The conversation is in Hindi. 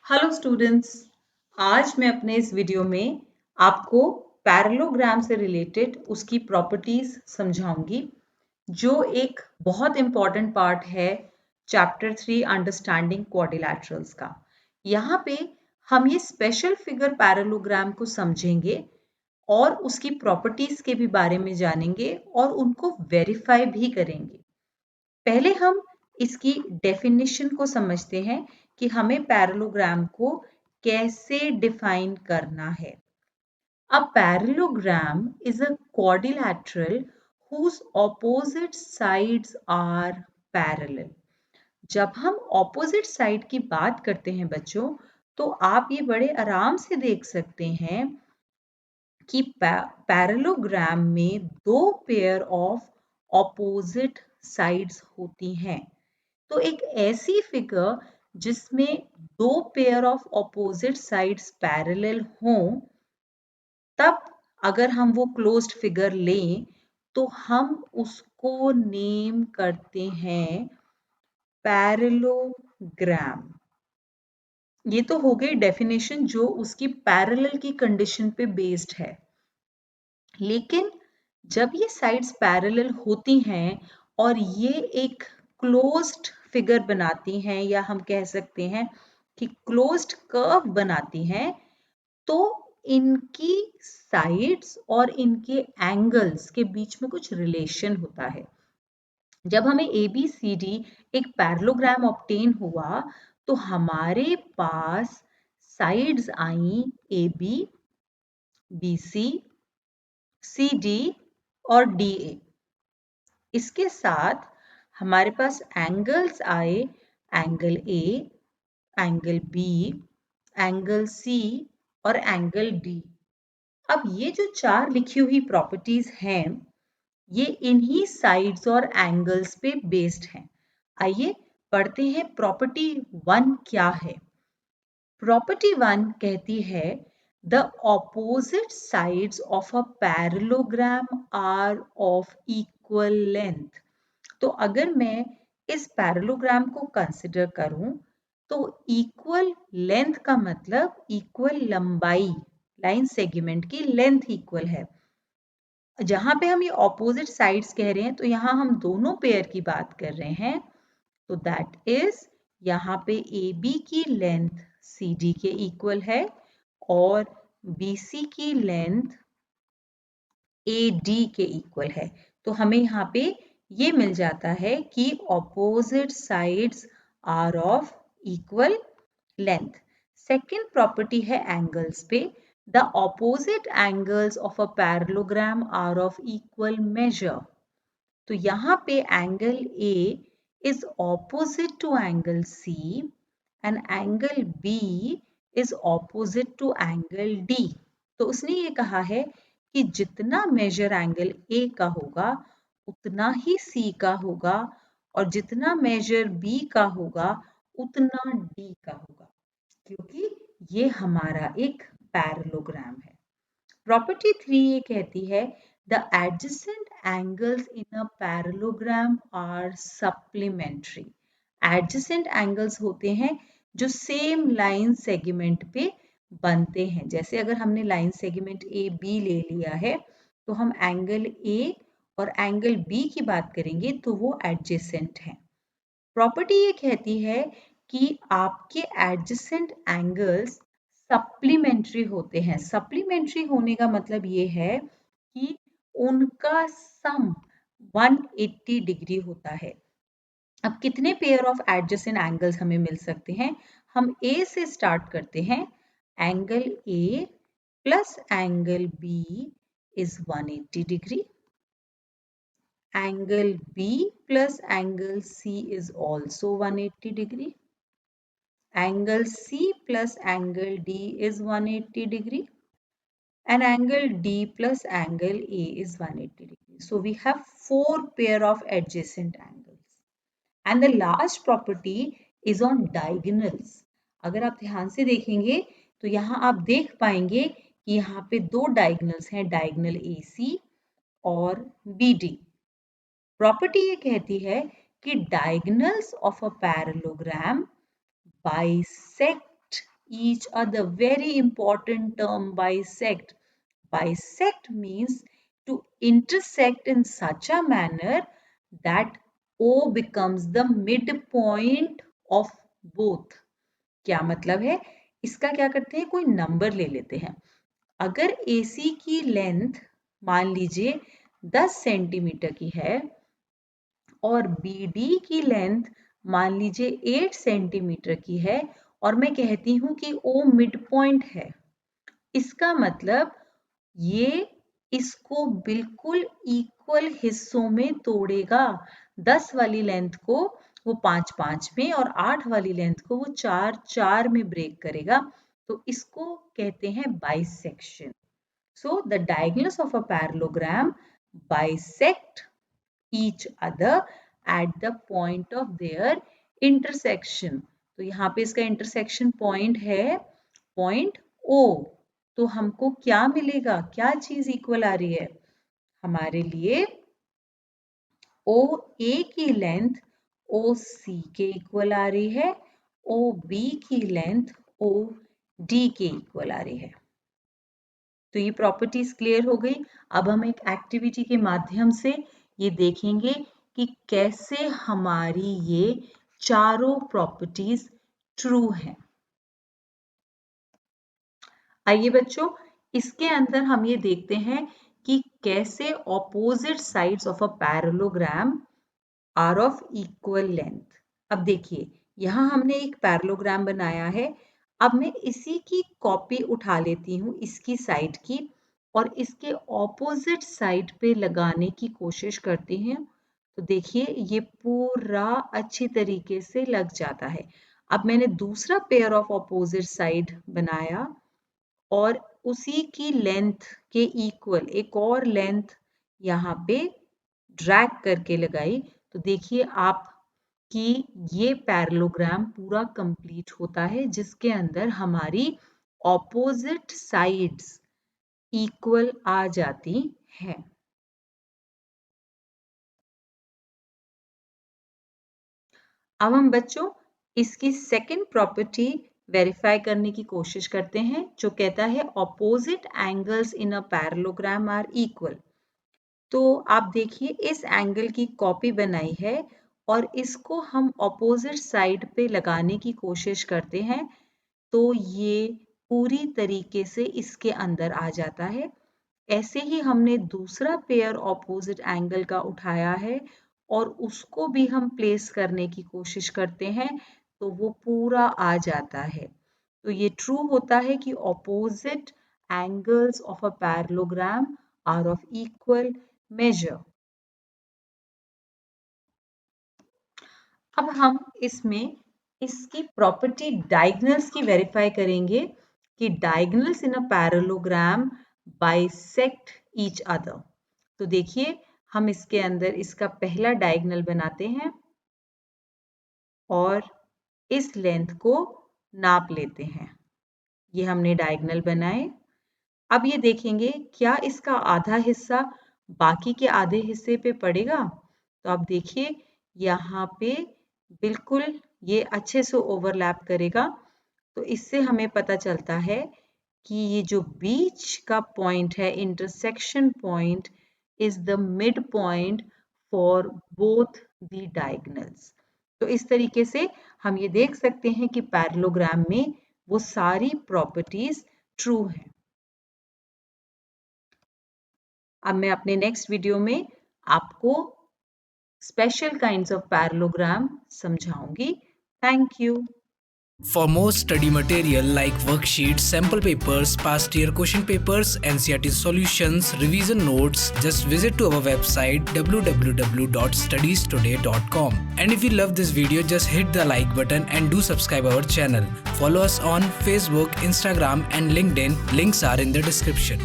Hello students. आज मैं अपने इस वीडियो में आपको पैरेललोग्राम से रिलेटेड उसकी प्रॉपर्टीज समझाऊंगी, जो एक बहुत इम्पॉर्टेंट पार्ट है चैप्टर 3 अंडरस्टैंडिंग क्वाड्रिलैटरल्स का। यहाँ पे हम ये स्पेशल फिगर पैरेललोग्राम को समझेंगे और उसकी प्रॉपर्टीज के भी बारे में जानेंगे और उनको वेरीफाई भी करेंगे। पहले हम इसकी डेफिनेशन को समझते हैं कि हमें पैरेललोग्राम को कैसे डिफाइन करना है। A parallelogram is a quadrilateral whose opposite sides are parallel. जब हम ऑपोजिट साइड की बात करते हैं बच्चों, तो आप ये बड़े आराम से देख सकते हैं कि पैरेललोग्राम में दो पेयर ऑफ ऑपोजिट साइड्स होती हैं। तो एक ऐसी फिगर जिसमें दो pair of opposite sides parallel हों, तब अगर हम वो क्लोज्ड फिगर लें तो हम उसको नेम करते हैं पैरेललोग्राम। ये तो हो गई डेफिनेशन जो उसकी पैरेलल की कंडीशन पे बेस्ड है। लेकिन जब ये साइड्स पैरेलल होती हैं और ये एक क्लोज्ड फिगर बनाती हैं, या हम कह सकते हैं कि क्लोज्ड कर्व बनाती हैं, तो इनकी साइड्स और इनके एंगल्स के बीच में कुछ रिलेशन होता है। जब हमें ABCD एक पैरेललोग्राम ऑब्टेन हुआ तो हमारे पास साइड्स आई AB, BC, CD और DA। इसके साथ हमारे पास एंगल्स आए angle A, angle B, angle C और एंगल D। अब ये जो चार लिखी हुई प्रॉपर्टीज हैं, ये इन्हीं साइड्स और एंगल्स पे बेस्ड हैं। आइए पढ़ते हैं प्रॉपर्टी 1 क्या है। प्रॉपर्टी 1 कहती है the opposite sides of a parallelogram are of equal length. तो अगर मैं इस पैरेललोग्राम को कंसिडर करूं तो इक्वल लेंथ का मतलब इक्वल लंबाई, लाइन सेगमेंट की लेंथ इक्वल है। जहां पे हम ये ऑपोजिट साइड्स कह रहे हैं तो यहाँ हम दोनों पेयर की बात कर रहे हैं। तो दैट इज यहाँ पे AB की लेंथ CD के इक्वल है और BC की लेंथ AD के इक्वल है। तो हमें यहाँ पे ये मिल जाता है कि opposite sides are of equal length. Second property है एंगल्स पे। The opposite angles of a parallelogram are of equal measure. तो यहाँ पे angle A is opposite to angle C and angle B is opposite to angle D. तो उसने ये कहा है कि जितना मेजर एंगल A का होगा उतना ही C का होगा, और जितना मेजर B का होगा उतना D का होगा, क्योंकि ये हमारा एक पैरेललोग्राम है। प्रॉपर्टी 3 ये कहती है the adjacent angles in a parallelogram are supplementary. Adjacent angles होते हैं जो सेम लाइन सेगमेंट पे बनते हैं। जैसे अगर हमने लाइन सेगमेंट AB ले लिया है तो हम एंगल A और एंगल B की बात करेंगे तो वो एडजेसेंट हैं। प्रॉपर्टी ये कहती है कि आपके एडजेसेंट एंगल्स सप्लीमेंट्री होते हैं। सप्लीमेंट्री होने का मतलब ये है कि उनका सम 180 डिग्री होता है। अब कितने पेयर ऑफ एडजेसेंट एंगल्स हमें मिल सकते हैं? हम A से स्टार्ट करते हैं। Angle A plus angle B is 180 degree. Angle B plus angle C is also 180 degree. Angle C plus angle D is 180 degree. And angle D plus angle A is 180 degree. So we have 4 pair of adjacent angles. And the last property is on diagonals. अगर आप ध्यान से देखेंगे तो यहाँ आप देख पाएंगे कि यहाँ पे दो डायगोनल्स हैं, डायगोनल AC और BD। प्रॉपर्टी ये कहती है कि diagonals of a parallelogram bisect each other. Very important term, bisect. Bisect means to intersect in such a manner that O becomes the midpoint of both. क्या मतलब है? इसका क्या करते हैं, कोई नंबर ले लेते हैं. अगर AC की लेंथ मान लीजिए 10 सेंटीमीटर की है और BD की लेंथ मान लीजिए 8 सेंटीमीटर की है और मैं कहती हूं कि O मिड पॉइंट है, इसका मतलब ये इसको बिल्कुल इक्वल हिस्सों में तोड़ेगा. 10 वाली लेंथ को वो 5-5 में और 8 वाली लेंथ को वो 4-4 में ब्रेक करेगा. तो इसको कहते हैं bisection. So the diagonals of a parallelogram bisect each other at the point of their intersection. तो यहाँ पे इसका intersection point है point O. तो हमको क्या मिलेगा, क्या चीज इक्वल आ रही है हमारे लिए? OA की लेंथ OC के इक्वल आ रही है, OB की लेंथ OD के इक्वल आ रही है. तो ये प्रॉपर्टीज क्लियर हो गई. अब हम एक एक्टिविटी के माध्यम से ये देखेंगे कि कैसे हमारी ये चारों प्रॉपर्टीज ट्रू हैं. आइए बच्चों, इसके अंदर हम ये देखते हैं कि कैसे opposite sides of a parallelogram are of equal length. अब देखिए, यहाँ हमने एक पैरेललोग्राम बनाया है. अब मैं इसी की कॉपी उठा लेती हूँ इसकी साइड की और इसके ऑपोजिट साइड पे लगाने की कोशिश करती हैं. तो देखिए ये पूरा अच्छी तरीके से लग जाता है. अब मैंने दूसरा पेयर ऑफ ऑपोजिट साइड बनाया और उसी की लेंथ के इक्वल एक और लेंथ यहाँ पे ड्रैग करके लगाई. तो देखिए आप कि ये पैरेललोग्राम पूरा कंप्लीट होता है जिसके अंदर हमारी ऑपोजिट साइड्स इक्वल आ जाती हैं. अब हम बच्चों इसकी सेकंड प्रॉपर्टी वेरीफाई करने की कोशिश करते हैं जो कहता है opposite angles in a parallelogram are equal. तो आप देखिए इस एंगल की कॉपी बनाई है और इसको हम ऑपोजिट साइड पे लगाने की कोशिश करते हैं. तो ये पूरी तरीके से इसके अंदर आ जाता है. ऐसे ही हमने दूसरा पेयर ऑपोजिट एंगल का उठाया है और उसको भी हम प्लेस करने की कोशिश करते हैं तो वो पूरा आ जाता है. तो ये ट्रू होता है कि opposite angles of a parallelogram are of equal measure. अब हम इसमें इसकी प्रॉपर्टी डायगोनल्स की वेरीफाई करेंगे कि diagonals in a parallelogram bisect each other. तो देखिए हम इसके अंदर इसका पहला डायगोनल बनाते हैं और इस लेंथ को नाप लेते हैं. ये हमने डायगोनल बनाए. अब ये देखेंगे क्या इसका आधा हिस्सा बाकी के आधे हिस्से पे पड़ेगा. तो आप देखिए यहाँ पे बिल्कुल ये अच्छे से ओवरलैप करेगा. तो इससे हमें पता चलता है कि ये जो बीच का पॉइंट है intersection point is the mid point for both the diagonals. तो इस तरीके से हम ये देख सकते हैं कि पैरेललोग्राम में वो सारी प्रॉपर्टीज ट्रू हैं. अब मैं अपने नेक्स्ट वीडियो में आपको स्पेशल काइंड्स ऑफ पैरेललोग्राम समझाऊंगी. Thank you. For more study material like worksheets, sample papers, past year question papers, NCERT solutions, revision notes, just visit to our website www.studiestoday.com. And if you love this video, just hit the like button and do subscribe our channel. Follow us on Facebook, Instagram and LinkedIn. Links are in the description.